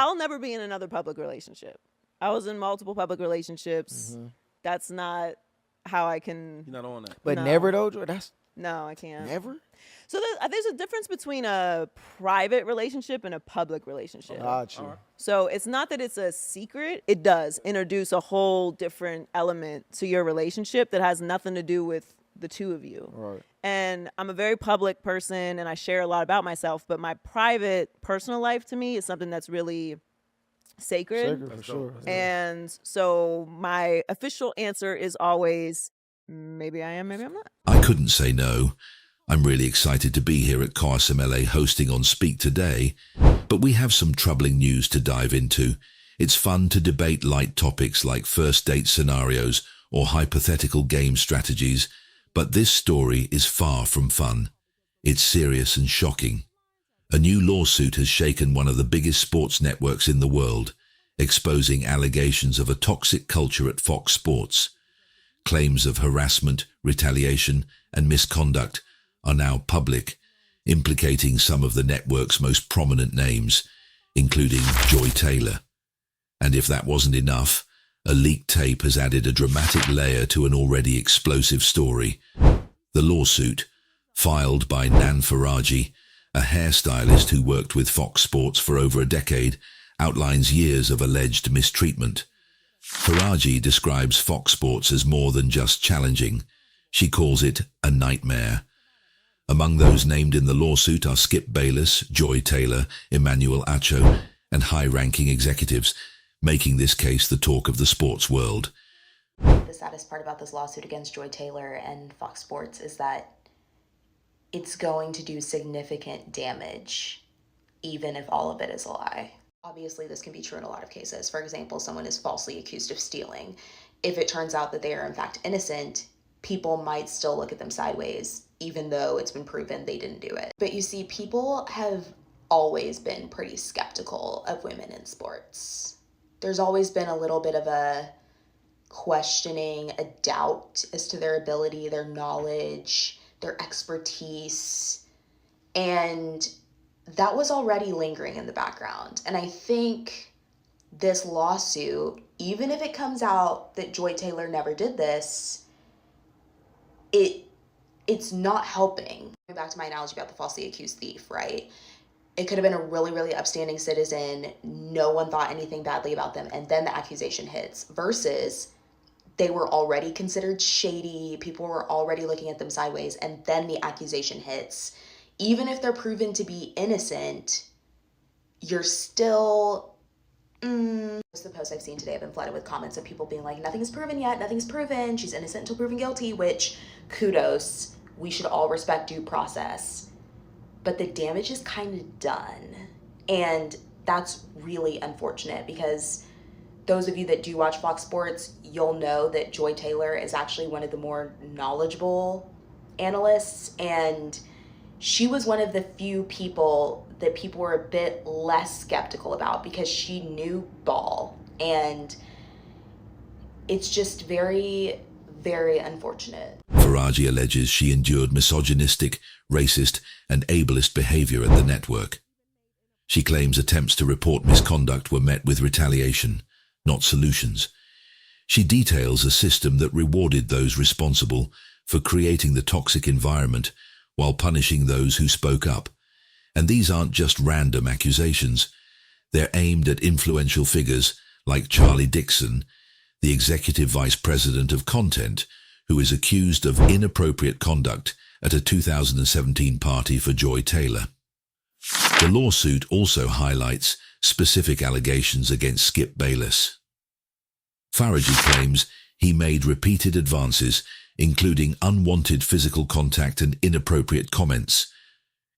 I'll never be in another public relationship. I was in multiple public relationships. That's not how I can. You're not on that. But never though, Joy. No, I can't. Never. So there's a difference between a private relationship and a public relationship. Got you. All right. So it's not that it's a secret. It does introduce a whole different element to your relationship that has nothing to do with the two of you. Right. And I'm a very public person and I share a lot about myself, but my private personal life to me is something that's really sacred. For sure. And so my official answer is always, maybe I am, maybe I'm not. I couldn't say no. I'm really excited to be here at KSMLA hosting on Speak Today, but we have some troubling news to dive into. It's fun to debate light topics like first date scenarios or hypothetical game strategies, but this story is far from fun. It's serious and shocking. A new lawsuit has shaken one of the biggest sports networks in the world, exposing allegations of a toxic culture at Fox Sports. Claims of harassment, retaliation, and misconduct are now public, implicating some of the network's most prominent names, including Joy Taylor. And if that wasn't enough, a leaked tape has added a dramatic layer to an already explosive story. The lawsuit, filed by Nan Faraji, a hairstylist who worked with Fox Sports for over a decade, outlines years of alleged mistreatment. Faraji describes Fox Sports as more than just challenging. She calls it a nightmare. Among those named in the lawsuit are Skip Bayless, Joy Taylor, Emmanuel Acho, and high-ranking executives, making this case the talk of the sports world. The saddest part about this lawsuit against Joy Taylor and Fox Sports is that it's going to do significant damage, even if all of it is a lie. Obviously, this can be true in a lot of cases. For example, someone is falsely accused of stealing. If it turns out that they are in fact innocent, people might still look at them sideways, even though it's been proven they didn't do it. But you see, people have always been pretty skeptical of women in sports. There's always been a little bit of a questioning, a doubt as to their ability, their knowledge, their expertise. And that was already lingering in the background. And I think this lawsuit, even if it comes out that Joy Taylor never did this, it's not helping. Going back to my analogy about the falsely accused thief, right? It could have been a really, really upstanding citizen. No one thought anything badly about them. And then the accusation hits versus they were already considered shady. People were already looking at them sideways. And then the accusation hits. Even if they're proven to be innocent, you're still... Most of the posts I've seen today have been flooded with comments of people being like, nothing's proven yet, nothing's proven, she's innocent until proven guilty, which, kudos, we should all respect due process. But the damage is kind of done. And that's really unfortunate because those of you that do watch Fox Sports, you'll know that Joy Taylor is actually one of the more knowledgeable analysts, and she was one of the few people that people were a bit less skeptical about because she knew ball. And it's just very, very unfortunate. Faraji alleges she endured misogynistic, racist, and ableist behavior at the network. She claims attempts to report misconduct were met with retaliation, not solutions. She details a system that rewarded those responsible for creating the toxic environment while punishing those who spoke up. And these aren't just random accusations. They're aimed at influential figures like Charlie Dixon, the executive vice president of content, who is accused of inappropriate conduct at a 2017 party for Joy Taylor. The lawsuit also highlights specific allegations against Skip Bayless. Faraji claims he made repeated advances, including unwanted physical contact and inappropriate comments.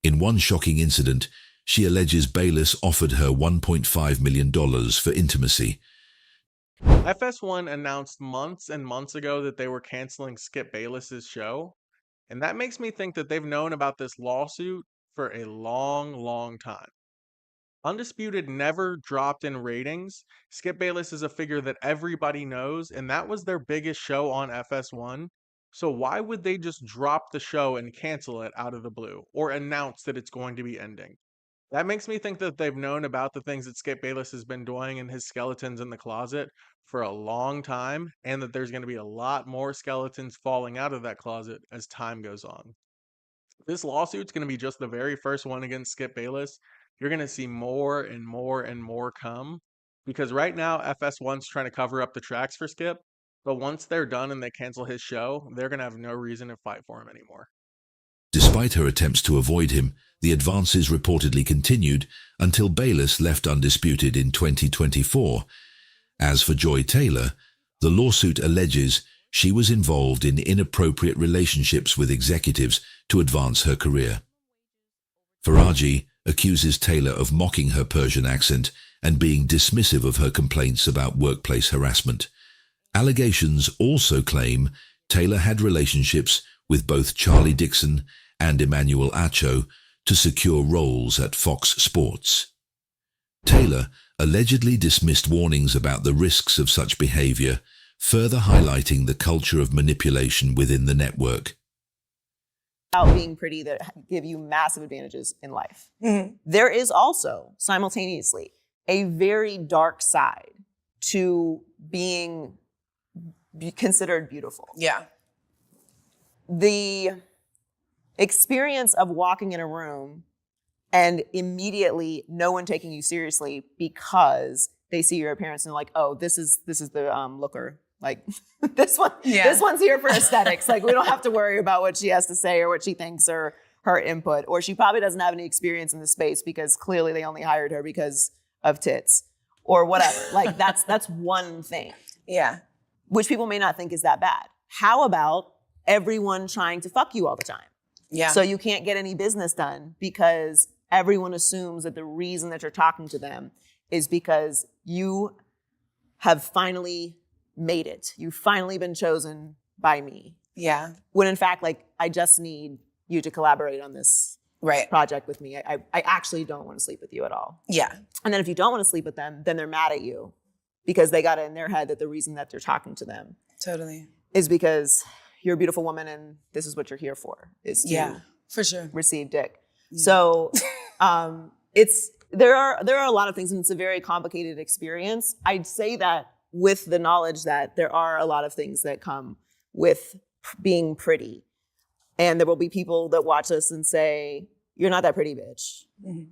In one shocking incident, she alleges Bayless offered her $1.5 million for intimacy. FS1 announced months and months ago that they were canceling Skip Bayless's show, and that makes me think that they've known about this lawsuit for a long, long time. Undisputed never dropped in ratings. Skip Bayless is a figure that everybody knows, and that was their biggest show on FS1. So why would they just drop the show and cancel it out of the blue, or announce that it's going to be ending? That makes me think that they've known about the things that Skip Bayless has been doing and his skeletons in the closet for a long time, and that there's going to be a lot more skeletons falling out of that closet as time goes on. This lawsuit's going to be just the very first one against Skip Bayless. You're going to see more and more and more come, because right now FS1's trying to cover up the tracks for Skip, but once they're done and they cancel his show, they're going to have no reason to fight for him anymore. Despite her attempts to avoid him, the advances reportedly continued until Bayless left undisputed in 2024. As for Joy Taylor, the lawsuit alleges she was involved in inappropriate relationships with executives to advance her career. Faraji accuses Taylor of mocking her Persian accent and being dismissive of her complaints about workplace harassment. Allegations also claim Taylor had relationships with both Charlie Dixon and Emmanuel Acho to secure roles at Fox Sports. Taylor allegedly dismissed warnings about the risks of such behavior, further highlighting the culture of manipulation within the network. About being pretty that give you massive advantages in life. Mhm. There is also, simultaneously, a very dark side to being considered beautiful. Yeah. The experience of walking in a room and immediately no one taking you seriously because they see your appearance and like, oh, this is the looker. Like this one's here for aesthetics. Like we don't have to worry about what she has to say or what she thinks or her input. Or she probably doesn't have any experience in the space because clearly they only hired her because of tits or whatever. Like that's one thing. Yeah. Which people may not think is that bad. How about everyone trying to fuck you all the time? Yeah. So you can't get any business done because everyone assumes that the reason that you're talking to them is because you have finally made it. You've finally been chosen by me. Yeah. When in fact, like, I just need you to collaborate on this Right. project with me. I actually don't want to sleep with you at all. Yeah. And then if you don't want to sleep with them, then they're mad at you because they got it in their head that the reason that they're talking to them Totally. is because you're a beautiful woman and this is what you're here for, is to Yeah. For sure. receive dick. Yeah. So there are a lot of things and it's a very complicated experience. I'd say that with the knowledge that there are a lot of things that come with being pretty. And there will be people that watch us and say, you're not that pretty, bitch. Mhm.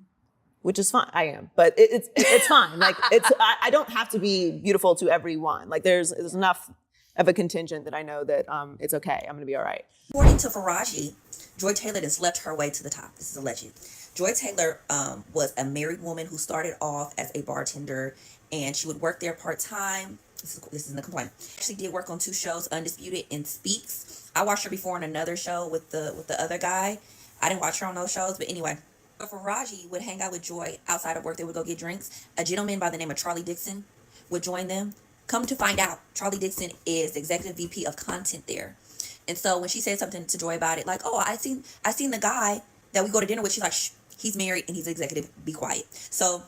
Which is fine. I am, but it's fine. Like I don't have to be beautiful to everyone. Like there's enough of a contingent that I know that it's okay. I'm gonna be all right. According to Faraji, Joy Taylor has slept her way to the top. This is alleged. Joy Taylor was a married woman who started off as a bartender, and she would work there part-time. This is in the complaint. She did work on 2 shows, Undisputed and Speaks. I watched her before on another show with the other guy. I didn't watch her on those shows, but anyway. But Faraji would hang out with Joy outside of work. They would go get drinks. A gentleman by the name of Charlie Dixon would join them. Come to find out, Charlie Dixon is the executive VP of content there. And so when she said something to Joy about it, like, oh, I seen the guy that we go to dinner with, she's like, shh, he's married and he's executive, be quiet. So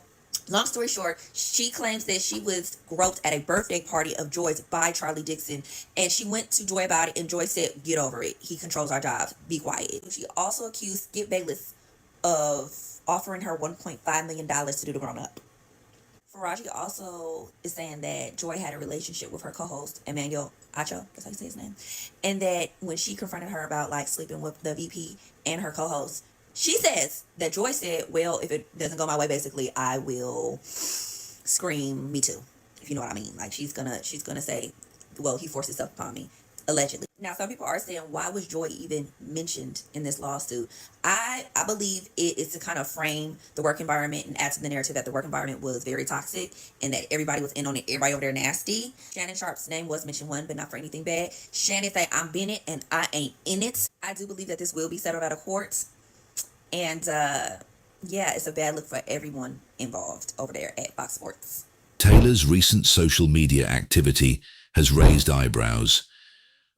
long story short, she claims that she was groped at a birthday party of Joy's by Charlie Dixon. And she went to Joy about it and Joy said, get over it. He controls our jobs, be quiet. She also accused Skip Bayless of offering her $1.5 million to do the grown-up. Faraji also is saying that Joy had a relationship with her co-host, Emmanuel Acho, that's how you say his name, and that when she confronted her about like sleeping with the VP and her co-host, she says that Joy said, well, if it doesn't go my way, basically, I will scream, me too, if you know what I mean. Like she's gonna say, well, he forced himself upon me, allegedly. Now, some people are saying, why was Joy even mentioned in this lawsuit? I believe it is to kind of frame the work environment and add to the narrative that the work environment was very toxic and that everybody was in on it, everybody over there nasty. Shannon Sharp's name was mentioned one, but not for anything bad. Shannon said, I'm in it and I ain't in it. I do believe that this will be settled out of courts. And yeah, it's a bad look for everyone involved over there at Fox Sports. Taylor's recent social media activity has raised eyebrows.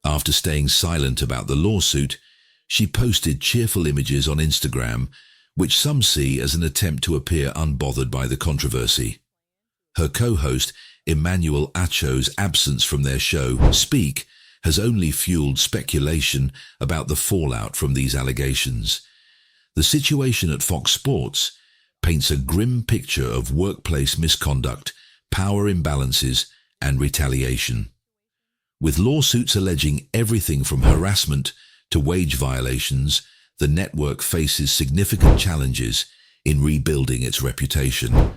After staying silent about the lawsuit, she posted cheerful images on Instagram, which some see as an attempt to appear unbothered by the controversy. Her co-host, Emmanuel Acho's absence from their show, Speak, has only fueled speculation about the fallout from these allegations. The situation at Fox Sports, paints a grim picture of workplace misconduct, power imbalances, and retaliation. With lawsuits alleging everything from harassment to wage violations, the network faces significant challenges in rebuilding its reputation.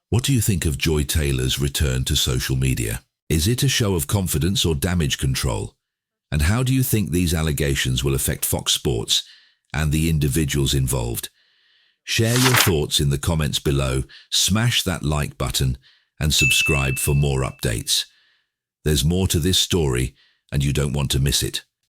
What do you think of Joy Taylor's return to social media? Is it a show of confidence or damage control? And how do you think these allegations will affect Fox Sports and the individuals involved? Share your thoughts in the comments below, smash that like button, and subscribe for more updates. There's more to this story, and you don't want to miss it.